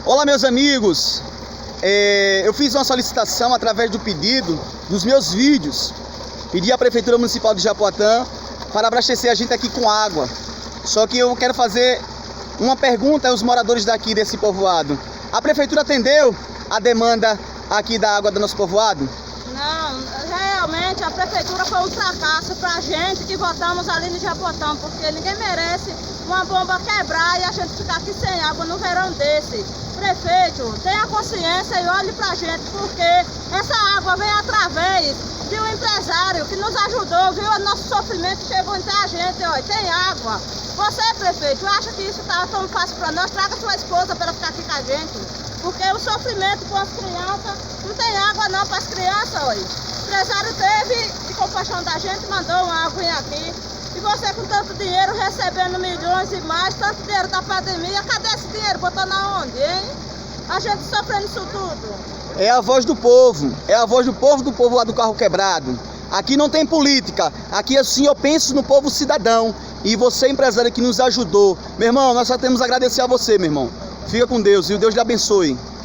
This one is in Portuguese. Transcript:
Olá, meus amigos, eu fiz uma solicitação através do pedido dos meus vídeos. Pedi à Prefeitura Municipal de Japoatã para abastecer a gente aqui com água. Só que eu quero fazer uma pergunta aos moradores daqui desse povoado. A Prefeitura atendeu a demanda aqui da água do nosso povoado? Não, realmente a Prefeitura foi um fracasso pra gente que votamos ali no Japoatã, porque ninguém merece uma bomba quebrar e a gente ficar aqui sem água no verão desse. Prefeito, tenha consciência e olhe pra gente, porque essa água vem através de um empresário que nos ajudou, viu o nosso sofrimento, chegou entre a gente, ó, tem água. Você, prefeito, acha que isso tá tão fácil pra nós? Traga sua esposa para ficar aqui com a gente, porque o sofrimento com as crianças, não tem água não para as crianças, olha. O empresário teve de compaixão da gente, mandou uma aguinha aqui. E você com tanto dinheiro, recebendo milhões e mais, tanto dinheiro da pandemia, cadê esse dinheiro? Botou na onde, hein? A gente sofrendo isso tudo. É a voz do povo, é a voz do povo lá do Carro Quebrado. Aqui não tem política, aqui assim eu penso no povo cidadão. E você, empresário, que nos ajudou. Meu irmão, nós só temos a agradecer a você, meu irmão. Fica com Deus e o Deus lhe abençoe.